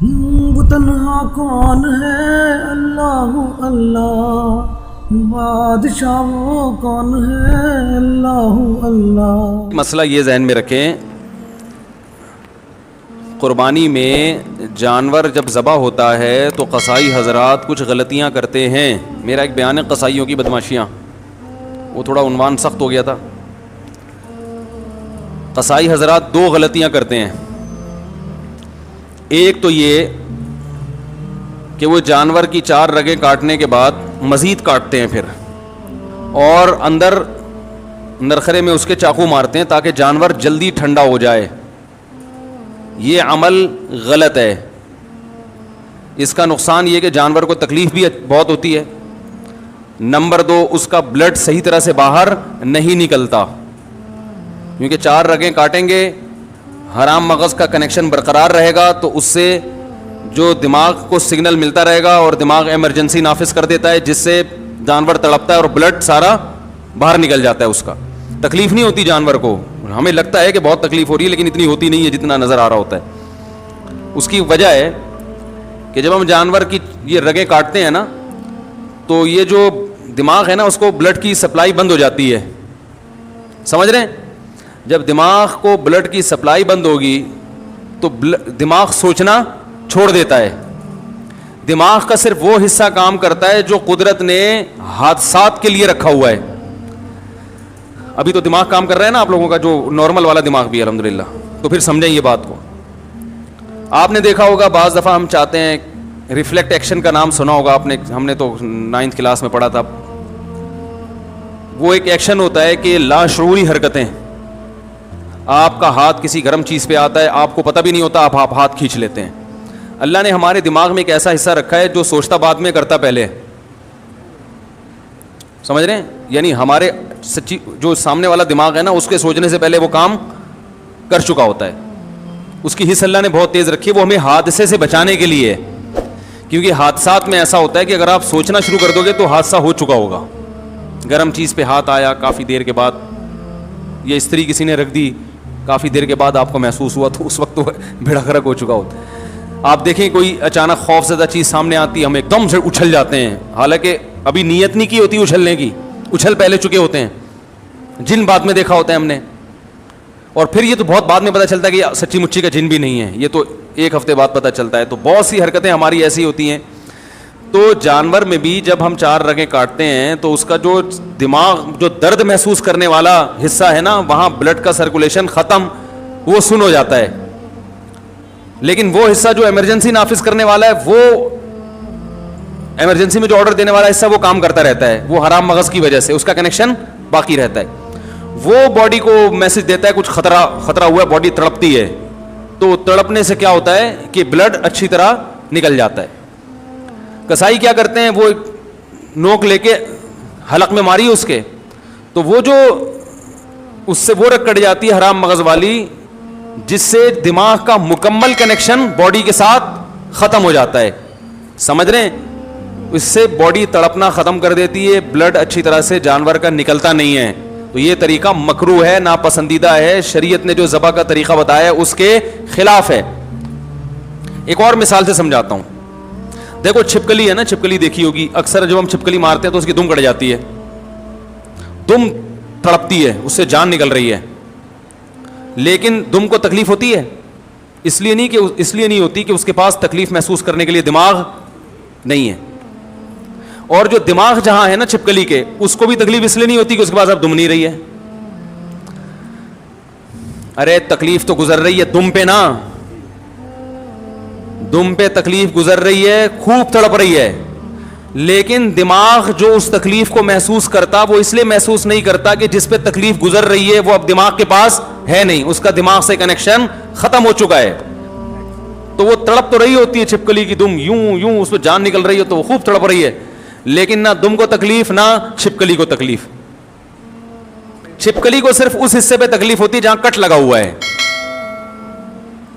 وہ تنہا کون ہے اللہ اللہ، بادشاہ وہ کون ہے اللہ اللہ۔ مسئلہ یہ ذہن میں رکھیں، قربانی میں جانور جب ذبح ہوتا ہے تو قصائی حضرات کچھ غلطیاں کرتے ہیں۔ میرا ایک بیان ہے قصائیوں کی بدماشیاں، وہ تھوڑا عنوان سخت ہو گیا تھا۔ قصائی حضرات دو غلطیاں کرتے ہیں۔ ایک تو یہ کہ وہ جانور کی 4 رگیں کاٹنے کے بعد مزید کاٹتے ہیں پھر، اور اندر نرخرے میں اس کے چاقو مارتے ہیں تاکہ جانور جلدی ٹھنڈا ہو جائے۔ یہ عمل غلط ہے۔ اس کا نقصان یہ کہ جانور کو تکلیف بھی بہت ہوتی ہے۔ نمبر 2، اس کا بلڈ صحیح طرح سے باہر نہیں نکلتا، کیونکہ 4 رگیں کاٹیں گے، حرام مغز کا کنیکشن برقرار رہے گا تو اس سے جو دماغ کو سگنل ملتا رہے گا اور دماغ ایمرجنسی نافذ کر دیتا ہے، جس سے جانور تڑپتا ہے اور بلڈ سارا باہر نکل جاتا ہے۔ اس کا تکلیف نہیں ہوتی جانور کو، ہمیں لگتا ہے کہ بہت تکلیف ہو رہی ہے لیکن اتنی ہوتی نہیں ہے جتنا نظر آ رہا ہوتا ہے۔ اس کی وجہ ہے کہ جب ہم جانور کی یہ رگیں کاٹتے ہیں نا تو یہ جو دماغ ہے نا اس کو بلڈ کی سپلائی بند ہو جاتی ہے، سمجھ رہے ہیں؟ جب دماغ کو بلڈ کی سپلائی بند ہوگی تو دماغ سوچنا چھوڑ دیتا ہے۔ دماغ کا صرف وہ حصہ کام کرتا ہے جو قدرت نے حادثات کے لیے رکھا ہوا ہے۔ ابھی تو دماغ کام کر رہا ہے نا آپ لوگوں کا، جو نارمل والا دماغ بھی ہے الحمدللہ، تو پھر سمجھیں یہ بات کو۔ آپ نے دیکھا ہوگا بعض دفعہ ہم چاہتے ہیں، ریفلیکٹ ایکشن کا نام سنا ہوگا آپ نے، ہم نے تو 9th کلاس میں پڑھا تھا۔ وہ ایک ایکشن ہوتا ہے کہ لاشعوری حرکتیں، آپ کا ہاتھ کسی گرم چیز پہ آتا ہے، آپ کو پتہ بھی نہیں ہوتا، آپ ہاتھ کھینچ لیتے ہیں۔ اللہ نے ہمارے دماغ میں ایک ایسا حصہ رکھا ہے جو سوچتا بعد میں کرتا پہلے، سمجھ رہے ہیں؟ یعنی ہمارے سچی جو سامنے والا دماغ ہے نا اس کے سوچنے سے پہلے وہ کام کر چکا ہوتا ہے۔ اس کی حص اللہ نے بہت تیز رکھی ہے، وہ ہمیں حادثے سے بچانے کے لیے ہے، کیونکہ حادثات میں ایسا ہوتا ہے کہ اگر آپ سوچنا شروع کر دو گے تو حادثہ ہو چکا ہوگا۔ گرم چیز پہ ہاتھ آیا کافی دیر کے بعد، یہ استری کسی نے رکھ دی کافی دیر کے بعد آپ کو محسوس ہوا تو اس وقت تو بھیڑا گرک ہو چکا ہوتا ہے۔ آپ دیکھیں کوئی اچانک خوف زدہ چیز سامنے آتی ہے، ہم ایک دم سے اچھل جاتے ہیں، حالانکہ ابھی نیت نہیں کی ہوتی اچھلنے کی، اچھل پہلے چکے ہوتے ہیں۔ جن بات میں دیکھا ہوتا ہے ہم نے، اور پھر یہ تو بہت بعد میں پتہ چلتا ہے کہ یہ سچی مچی کا جن بھی نہیں ہے، یہ تو 1 ہفتے بعد پتہ چلتا ہے۔ تو بہت سی حرکتیں ہماری ایسی ہوتی ہیں۔ تو جانور میں بھی جب ہم 4 رگیں کاٹتے ہیں تو اس کا جو دماغ جو درد محسوس کرنے والا حصہ ہے نا، وہاں بلڈ کا سرکولیشن ختم، وہ سن ہو جاتا ہے، لیکن وہ حصہ جو ایمرجنسی نافذ کرنے والا ہے، وہ ایمرجنسی میں جو آرڈر دینے والا حصہ وہ کام کرتا رہتا ہے، وہ حرام مغز کی وجہ سے اس کا کنیکشن باقی رہتا ہے۔ وہ باڈی کو میسج دیتا ہے کچھ خطرہ ہوا ہے، باڈی تڑپتی ہے، تو تڑپنے سے کیا ہوتا ہے کہ بلڈ اچھی طرح نکل جاتا ہے۔ کسائی کیا کرتے ہیں، وہ نوک لے کے حلق میں ماری اس کے، تو وہ جو اس سے وہ رگ کٹ جاتی ہے حرام مغز والی، جس سے دماغ کا مکمل کنیکشن باڈی کے ساتھ ختم ہو جاتا ہے، سمجھ رہے ہیں؟ اس سے باڈی تڑپنا ختم کر دیتی ہے، بلڈ اچھی طرح سے جانور کا نکلتا نہیں ہے۔ تو یہ طریقہ مکروہ ہے، ناپسندیدہ ہے، شریعت نے جو ذبح کا طریقہ بتایا ہے اس کے خلاف ہے۔ ایک اور مثال سے سمجھاتا ہوں۔ دیکھو چھپکلی ہے نا، چھپکلی دیکھی ہوگی، اکثر جب ہم چھپکلی مارتے ہیں تو اس کی دم کٹ جاتی ہے، دم تڑپتی ہے، اس سے جان نکل رہی ہے، لیکن دم کو تکلیف ہوتی ہے، اس لیے نہیں ہوتی کہ اس کے پاس تکلیف محسوس کرنے کے لیے دماغ نہیں ہے۔ اور جو دماغ جہاں ہے نا چھپکلی کے، اس کو بھی تکلیف اس لیے نہیں ہوتی کہ اس کے پاس اب دم نہیں رہی ہے۔ ارے تکلیف تو گزر رہی ہے دم پہ نا، دم پہ تکلیف گزر رہی ہے، خوب تڑپ رہی ہے، لیکن دماغ جو اس تکلیف کو محسوس کرتا وہ اس لیے محسوس نہیں کرتا کہ جس پہ تکلیف گزر رہی ہے وہ اب دماغ کے پاس ہے نہیں، اس کا دماغ سے کنیکشن ختم ہو چکا ہے۔ تو وہ تڑپ تو رہی ہوتی ہے چھپکلی کی دم، یوں اس پہ جان نکل رہی ہے تو وہ خوب تڑپ رہی ہے، لیکن نہ دم کو تکلیف نہ چھپکلی کو تکلیف۔ چھپکلی کو صرف اس حصے پہ تکلیف ہوتی ہے جہاں کٹ لگا ہوا ہے،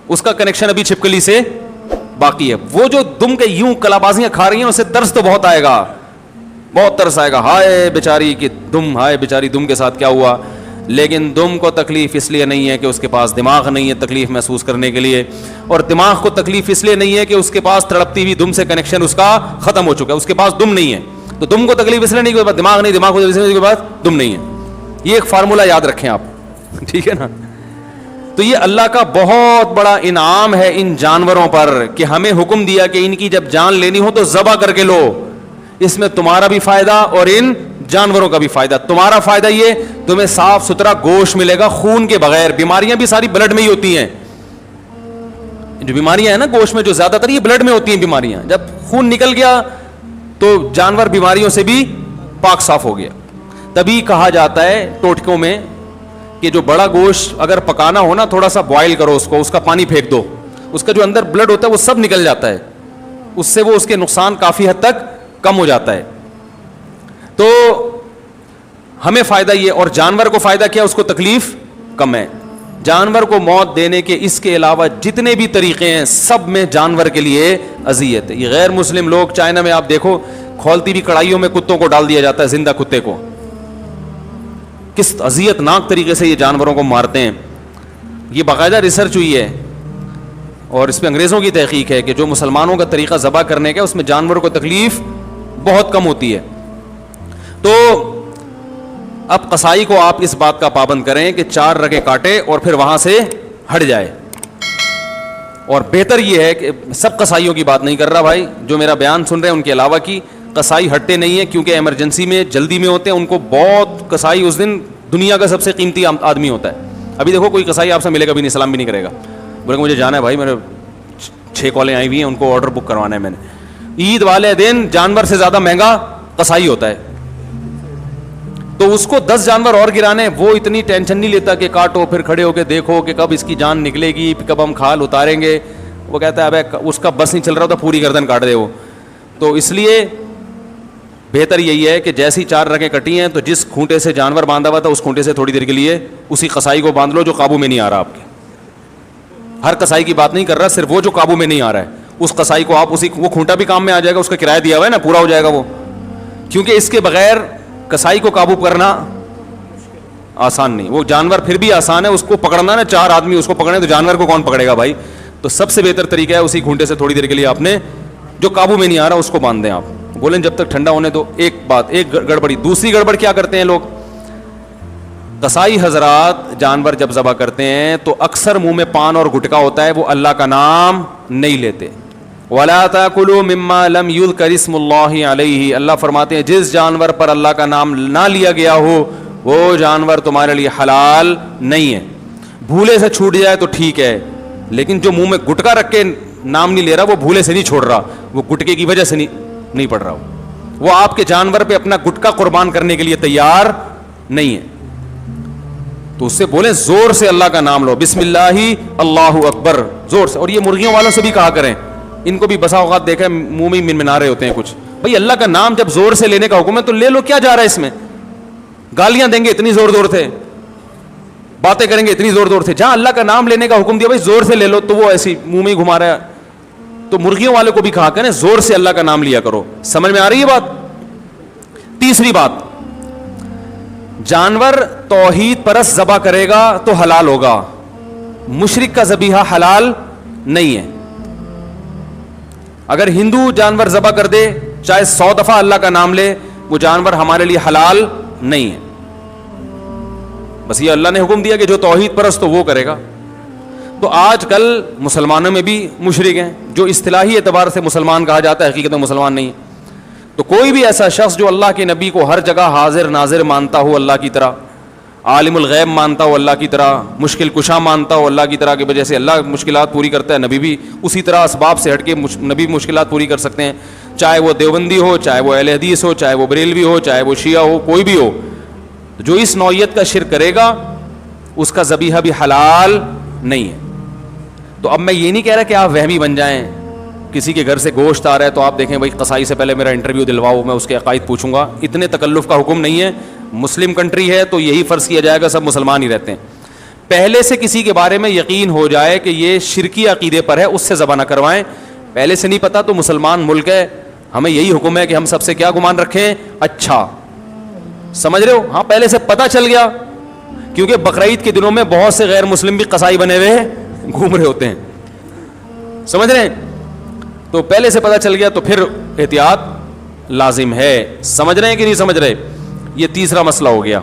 اس کا کنیکشن ابھی چھپکلی سے باقی ہے۔ وہ جو دم کے یوں کلابازیاں کھا رہی ہیں اسے ترس تو بہت آئے گا، بہت ترس آئے گا، ہائے بیچاری کی دم، ہائے بیچاری دم کے ساتھ کیا ہوا، لیکن دم کو تکلیف اس لیے نہیں ہے کہ اس کے پاس دماغ نہیں ہے تکلیف محسوس کرنے کے لیے, اور دماغ کو تکلیف اس لیے نہیں ہے کہ اس کے پاس تڑپتی ہوئی دم سے کنیکشن اس کا ختم ہو چکا ہے, اس کے پاس دم نہیں ہے. تو دم کو تکلیف اس لیے نہیں کہ دماغ نہیں, دماغ کو اس لیے کے پاس دم نہیں ہے. یہ ایک فارمولہ یاد رکھیں آپ, ٹھیک ہے نا. تو یہ اللہ کا بہت بڑا انعام ہے ان جانوروں پر کہ ہمیں حکم دیا کہ ان کی جب جان لینی ہو تو ذبح کر کے لو. اس میں تمہارا بھی فائدہ اور ان جانوروں کا بھی فائدہ. تمہارا فائدہ یہ, تمہیں صاف ستھرا گوشت ملے گا خون کے بغیر. بیماریاں بھی ساری بلڈ میں ہی ہوتی ہیں, جو بیماریاں ہیں نا گوشت میں, جو زیادہ تر یہ بلڈ میں ہوتی ہیں بیماریاں. جب خون نکل گیا تو جانور بیماریوں سے بھی پاک صاف ہو گیا. تبھی کہا جاتا ہے ٹوٹکوں میں کہ جو بڑا گوشت اگر پکانا ہو نا, تھوڑا سا بوائل کرو اس کو, اس کا پانی پھینک دو, اس کا جو اندر بلڈ ہوتا ہے وہ سب نکل جاتا ہے, اس سے وہ اس کے نقصان کافی حد تک کم ہو جاتا ہے. تو ہمیں فائدہ یہ, اور جانور کو فائدہ کیا, اس کو تکلیف کم ہے. جانور کو موت دینے کے اس کے علاوہ جتنے بھی طریقے ہیں سب میں جانور کے لیے اذیت ہے. یہ غیر مسلم لوگ چائنا میں آپ دیکھو کھولتی ہوئی کڑھائیوں میں کتوں کو ڈال دیا جاتا ہے, زندہ کتے کو, کس اذیت ناک طریقے سے یہ جانوروں کو مارتے ہیں. یہ باقاعدہ ریسرچ ہوئی ہے اور اس پہ انگریزوں کی تحقیق ہے کہ جو مسلمانوں کا طریقہ ذبح کرنے کا اس میں جانوروں کو تکلیف بہت کم ہوتی ہے. تو اب قصائی کو آپ اس بات کا پابند کریں کہ 4 رگیں کاٹے اور پھر وہاں سے ہٹ جائے. اور بہتر یہ ہے کہ سب قصائیوں کی بات نہیں کر رہا بھائی, جو میرا بیان سن رہے ہیں ان کے علاوہ کی قصائی ہٹتے نہیں ہیں کیونکہ ایمرجنسی میں جلدی میں ہوتے ہیں. ان کو بہت قصائی اس دن دنیا کا سب سے قیمتی آدمی ہوتا ہے. ابھی دیکھو کوئی قصائی آپ سے ملے گا بھی نہیں, سلام بھی نہیں کرے گا, بولے مجھے جانا ہے بھائی, میرے 6 کالیں آئی ہوئی ہیں, ان کو آرڈر بک کروانا ہے میں نے. عید والے دن جانور سے زیادہ مہنگا قصائی ہوتا ہے. تو اس کو 10 جانور اور گرانے, وہ اتنی ٹینشن نہیں لیتا کہ کاٹو پھر کھڑے ہو کے دیکھو کہ کب اس کی جان نکلے گی, کب ہم کھال اتاریں گے. وہ کہتا ہے ابے اس کا بس نہیں چل رہا ہوتا, پوری گردن کاٹ دے وہ. تو اس لیے بہتر یہی ہے کہ جیسی 4 رگیں کٹی ہیں تو جس کھونٹے سے جانور باندھا ہوا تھا اس کھونٹے سے تھوڑی دیر کے لیے اسی قصائی کو باندھ لو جو قابو میں نہیں آ رہا آپ کے. ہر قصائی کی بات نہیں کر رہا, صرف وہ جو قابو میں نہیں آ رہا ہے اس قصائی کو آپ اسی, وہ کھونٹا بھی کام میں آ جائے گا, اس کا کرایہ دیا ہوا ہے نا, پورا ہو جائے گا وہ. کیونکہ اس کے بغیر قصائی کو قابو کرنا آسان نہیں. وہ جانور پھر بھی آسان ہے, اس کو پکڑنا نا 4 آدمی اس کو پکڑے تو جانور کو کون پکڑے گا بھائی. تو سب سے بہتر طریقہ ہے اسی کھونٹے سے تھوڑی دیر کے لیے آپ نے جو قابو میں نہیں آ رہا اس کو باندھ دیں. آپ بولیں جب تک ٹھنڈا ہونے دو. ایک بات, ایک گڑبڑی. دوسری گڑبڑ کیا کرتے ہیں لوگ, قصائی حضرات جانور جب ذبح کرتے ہیں تو اکثر منہ میں پان اور گٹکا ہوتا ہے, وہ اللہ کا نام نہیں لیتے. وَلَا تَأْكُلُوا مِمَّا لَمْ يُذْكَرِ اسْمُ اللَّهِ عَلَيْهِ, اللہ فرماتے ہیں جس جانور پر اللہ کا نام نہ لیا گیا ہو وہ جانور تمہارے لیے حلال نہیں ہے. بھولے سے چھوٹ جائے تو ٹھیک ہے, لیکن جو منہ میں گٹکا رکھ کے نام نہیں لے رہا وہ بھولے سے نہیں چھوڑ رہا, وہ گٹکے کی وجہ سے نہیں پڑ رہا, وہ آپ کے جانور پہ اپنا گٹکا قربان کرنے کے لیے تیار نہیں ہے. تو اس سے بولیں زور سے اللہ کا نام لو, بسم اللہ اللہ اکبر, زور سے. اور یہ مرغیوں والوں سے بھی کہا کریں, ان کو بھی بسا اوقات دیکھا ہے منہ میں منمنا رہے ہوتے ہیں کچھ. بھائی اللہ کا نام جب زور سے لینے کا حکم ہے تو لے لو, کیا جا رہا ہے اس میں. گالیاں دیں گے اتنی زور زور سے, باتیں کریں گے اتنی زور زور سے. جہاں اللہ کا نام لینے کا حکم دیا بھائی زور سے لے لو, تو وہ ایسی منہ میں ہی گھما رہا ہے. تو مرغیوں والے کو بھی کہا کریں زور سے اللہ کا نام لیا کرو. سمجھ میں آ رہی ہے بات. تیسری بات, جانور توحید پرست ذبح کرے گا تو حلال ہوگا, مشرک کا ذبیحہ حلال نہیں ہے. اگر ہندو جانور ذبح کر دے چاہے 100 دفعہ اللہ کا نام لے, وہ جانور ہمارے لیے حلال نہیں ہے. بس یہ اللہ نے حکم دیا کہ جو توحید پرست تو وہ کرے گا. تو آج کل مسلمانوں میں بھی مشرک ہیں جو اصطلاحی اعتبار سے مسلمان کہا جاتا ہے, حقیقت میں مسلمان نہیں ہے. تو کوئی بھی ایسا شخص جو اللہ کے نبی کو ہر جگہ حاضر ناظر مانتا ہو اللہ کی طرح, عالم الغیب مانتا ہو اللہ کی طرح, مشکل کشا مانتا ہو اللہ کی طرح, کی وجہ سے اللہ مشکلات پوری کرتا ہے, نبی بھی اسی طرح اسباب سے ہٹ کے نبی مشکلات پوری کر سکتے ہیں, چاہے وہ دیوبندی ہو, چاہے وہ اہل حدیث ہو, چاہے وہ بریلوی ہو, چاہے وہ شیعہ ہو, کوئی بھی ہو. جو اس نوعیت کا شرک کرے گا اس کا ذبیحہ بھی حلال نہیں ہے. تو اب میں یہ نہیں کہہ رہا کہ آپ وہمی بن جائیں, کسی کے گھر سے گوشت آ رہا ہے تو آپ دیکھیں بھائی قصائی سے پہلے میرا انٹرویو دلواؤ, میں اس کے عقائد پوچھوں گا. اتنے تکلف کا حکم نہیں ہے. مسلم کنٹری ہے تو یہی فرض کیا جائے گا سب مسلمان ہی رہتے ہیں. پہلے سے کسی کے بارے میں یقین ہو جائے کہ یہ شرکی عقیدے پر ہے, اس سے ذبح نہ کروائیں. پہلے سے نہیں پتا تو مسلمان ملک ہے, ہمیں یہی حکم ہے کہ ہم سب سے کیا گمان رکھیں, اچھا. سمجھ رہے ہو؟ ہاں پہلے سے پتہ چل گیا کیونکہ بقرعید کے دنوں میں بہت سے غیر مسلم بھی قصائی بنے ہوئے گھوم رہے ہوتے ہیں, سمجھ رہے ہیں؟ تو پہلے سے پتہ چل گیا تو پھر احتیاط لازم ہے. سمجھ رہے ہیں کہ نہیں سمجھ رہے؟ یہ تیسرا مسئلہ ہو گیا.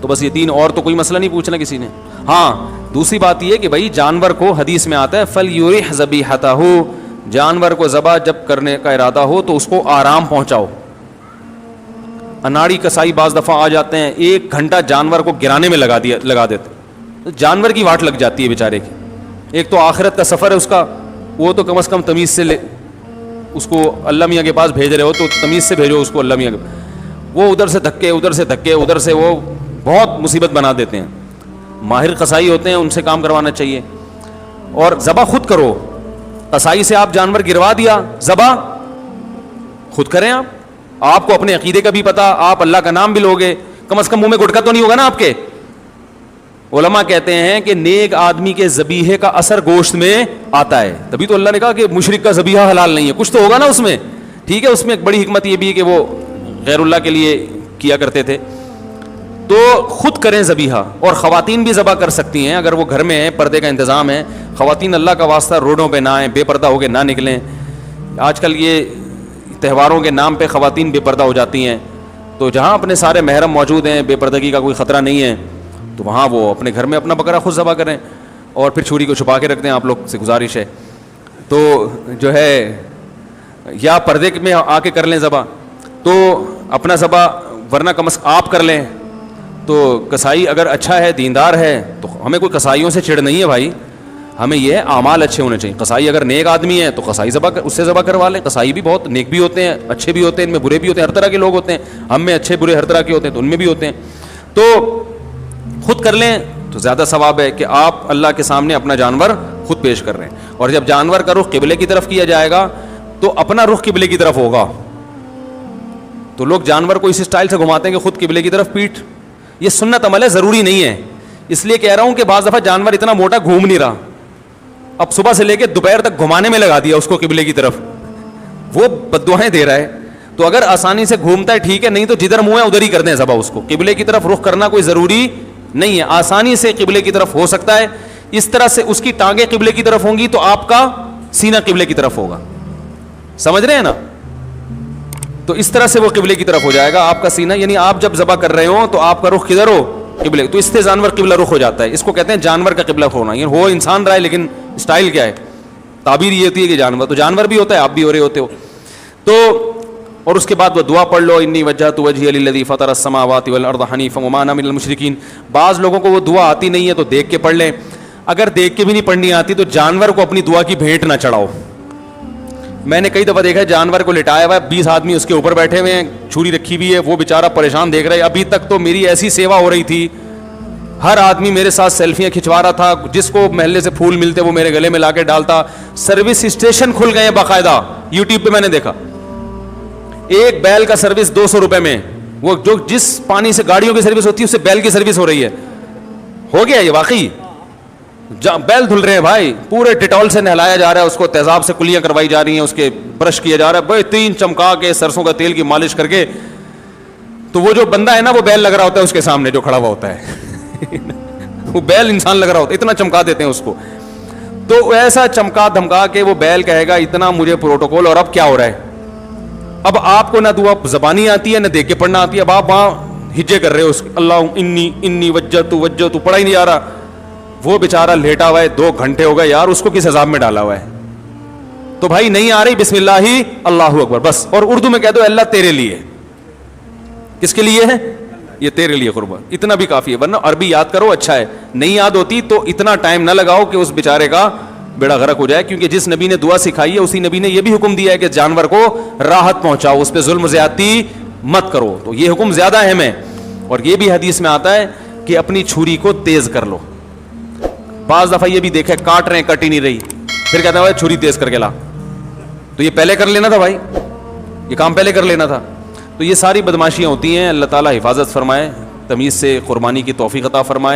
تو بس یہ تین, اور تو کوئی مسئلہ نہیں پوچھنا کسی نے. ہاں دوسری بات یہ کہ بھائی جانور کو حدیث میں آتا ہے فَلْيُرِحْ ذَبِيحَتَهُ, جانور کو ذبح جب کرنے کا ارادہ ہو تو اس کو آرام پہنچاؤ. اناڑی کسائی بعض دفعہ آ جاتے ہیں 1 گھنٹہ جانور کو گرانے میں لگا دیتے, جانور کی واٹ لگ جاتی ہے بیچارے کی. ایک تو آخرت کا سفر ہے اس کا, وہ تو کم از کم تمیز سے لے, اس کو اللہ میاں کے پاس بھیج رہے ہو تو تمیز سے بھیجو اس کو اللہ میاں کے. وہ ادھر سے دھکے ادھر سے وہ بہت مصیبت بنا دیتے ہیں. ماہر قصائی ہوتے ہیں, ان سے کام کروانا چاہیے. اور ذبح خود کرو, قصائی سے آپ جانور گروا دیا, ذبح خود کریں. آپ کو اپنے عقیدے کا بھی پتا, آپ اللہ کا نام بھی لوگے, کم از کم منہ میں گٹکا تو نہیں ہوگا نا آپ کے. علماء کہتے ہیں کہ نیک آدمی کے ذبیحے کا اثر گوشت میں آتا ہے, تبھی تو اللہ نے کہا کہ مشرک کا ذبیحہ حلال نہیں ہے, کچھ تو ہوگا نا اس میں. ٹھیک ہے, اس میں ایک بڑی حکمت یہ بھی ہے کہ وہ غیر اللہ کے لیے کیا کرتے تھے. تو خود کریں ذبیحہ. اور خواتین بھی ذبح کر سکتی ہیں اگر وہ گھر میں ہیں, پردے کا انتظام ہے. خواتین اللہ کا واسطہ روڈوں پہ نہ آئیں, بے پردہ ہو کے نہ نکلیں. آج کل یہ تہواروں کے نام پہ خواتین بے پردہ ہو جاتی ہیں, تو جہاں اپنے سارے محرم موجود ہیں, بے پردگی کا کوئی خطرہ نہیں ہے, تو وہاں وہ اپنے گھر میں اپنا بکرا خود ذبح کریں, اور پھر چھری کو چھپا کے رکھ دیں. آپ لوگ سے گزارش ہے تو جو ہے, یا پردے میں آ کے کر لیں ذبح, تو اپنا ذبح, ورنہ کم از کم آپ کر لیں. تو کسائی اگر اچھا ہے, دیندار ہے, تو ہمیں کوئی کسائیوں سے چڑ نہیں ہے بھائی, ہمیں یہ اعمال اچھے ہونے چاہیے. قصائی اگر نیک آدمی ہے تو قصائی اس سے ذبح کروا لیں. قصائی بھی بہت نیک بھی ہوتے ہیں, اچھے بھی ہوتے ہیں, ان میں برے بھی ہوتے ہیں, ہر طرح کے لوگ ہوتے ہیں. ہم میں اچھے برے ہر طرح کے ہوتے ہیں, تو ان میں بھی ہوتے ہیں. تو خود کر لیں تو زیادہ ثواب ہے کہ آپ اللہ کے سامنے اپنا جانور خود پیش کر رہے ہیں. اور جب جانور کا رخ قبلے کی طرف کیا جائے گا تو اپنا رخ قبلے کی طرف ہوگا. تو لوگ جانور کو اس اسٹائل سے گھماتے ہیں کہ خود قبلے کی طرف پیٹھ. یہ سنت عمل ہے, ضروری نہیں ہے. اس لیے کہہ رہا ہوں کہ بعض دفعہ جانور اتنا موٹا گھوم نہیں رہا, اب صبح سے لے کے دوپہر تک گھمانے میں لگا دیا اس کو قبلے کی طرف, وہ بددعائیں دے رہا ہے. تو اگر آسانی سے گھومتا ہے ٹھیک ہے, نہیں تو جدھر منہ ہے ادھر ہی کر دیں ذبح. اس کو قبلے کی طرف رخ کرنا کوئی ضروری نہیں ہے, آسانی سے قبلے کی طرف ہو سکتا ہے. اس طرح سے اس کی ٹانگیں قبلے کی طرف ہوں گی تو آپ کا سینہ قبلے کی طرف ہوگا. سمجھ رہے ہیں نا؟ تو اس طرح سے وہ قبلے کی طرف ہو جائے گا آپ کا سینہ. یعنی آپ جب ذبح کر رہے ہو تو آپ کا رخ کدھر ہو؟ قبلے. تو اس سے جانور قبلہ رخ ہو جاتا ہے. اس کو کہتے ہیں جانور کا قبلہ ہونا. یعنی ہو انسان رہا ہے لیکن اسٹائل کیا ہے, تعبیر یہ ہوتی ہے کہ جانور. تو جانور بھی ہوتا ہے, آپ بھی ہو رہے ہوتے ہو. تو اور اس کے بعد وہ دعا پڑھ لو, انی وجہت وجہی للذی فطر السماوات والارض حنیفا وما انا من المشرکین. بعض لوگوں کو وہ دعا آتی نہیں ہے تو دیکھ کے پڑھ لیں. اگر دیکھ کے بھی نہیں پڑھنی آتی تو جانور کو اپنی دعا کی بھیٹ نہ چڑھاؤ. میں نے کئی دفعہ دیکھا ہے جانور کو لٹایا ہوا ہے, 20 آدمی اس کے اوپر بیٹھے ہوئے ہیں, چھری رکھی ہوئی ہے, وہ بیچارہ پریشان دیکھ رہا ہے. ابھی تک تو میری ایسی سیوا ہو رہی تھی, ہر آدمی میرے ساتھ سیلفیاں کھنچوا رہا تھا, جس کو محلے سے پھول ملتے وہ میرے گلے میں لا کے ڈالتا. سروس اسٹیشن کھل گئے ہیں باقاعدہ, یوٹیوب پہ میں نے دیکھا. ایک بیل کا سروس 200 روپے میں, وہ جو جس پانی سے گاڑیوں کی سروس ہوتی ہے اس سے بیل کی سروس ہو رہی ہے. ہو گیا یہ واقعی, بیل دھل رہے ہیں بھائی, پورے ڈیٹول سے نہلایا جا رہا ہے, اس کو تیزاب سے کلیاں کروائی جا رہی ہیں, اس کے برش کیا جا رہا ہے بہترین چمکا کے, سرسوں کا تیل کی مالش کر کے. تو وہ جو بندہ ہے نا وہ بیل لگ رہا ہوتا ہے اس کے سامنے جو کھڑا ہوا ہوتا ہے وہ بیل انسان لگ رہا ہوتا ہے, اتنا چمکا دیتے ہیں اس کو. تو ایسا چمکا دھمکا کے وہ بیل کہے گا اتنا مجھے پروٹوکول. اور اب کیا ہو رہا ہے, اب آپ کو نہ دعا زبانی آتی ہے نہ دیکھ کے پڑھنا آتی ہے, اب آپ وہاں ہجے کر رہے ہو, اللہ انی وجہت پڑھا ہی نہیں جا رہا. وہ بیچارہ لیٹا ہوا ہے, 2 گھنٹے ہو گئے یار, اس کو کس عذاب میں ڈالا ہوا ہے. تو بھائی نہیں آ رہی, بسم اللہ ہی اللہ اکبر بس. اور اردو میں کہہ دو اللہ تیرے لیے. کس کے لیے ہے یہ؟ تیرے لیے قربان. اتنا بھی کافی ہے, ورنہ عربی یاد کرو اچھا ہے. نہیں یاد ہوتی تو اتنا ٹائم نہ لگاؤ کہ اس بیچارے کا بیڑا غرق ہو جائے. کیونکہ جس نبی نے دعا سکھائی ہے اسی نبی نے یہ بھی حکم دیا ہے کہ جانور کو راحت پہنچاؤ, اس پہ ظلم زیادتی مت کرو. تو یہ حکم زیادہ اہم ہے. اور یہ بھی حدیث میں آتا ہے کہ اپنی چھری کو تیز کر لو. بعض دفعہ یہ بھی دیکھا کاٹ رہے ہیں, کٹ ہی نہیں رہی, پھر کہتا ہے بھائی چھری تیز کر کے لا. تو یہ پہلے کر لینا تھا بھائی, یہ کام پہلے کر لینا تھا. تو یہ ساری بدماشیاں ہوتی ہیں. اللہ تعالیٰ حفاظت فرمائے, تمیز سے قربانی کی توفیق عطا فرمائے.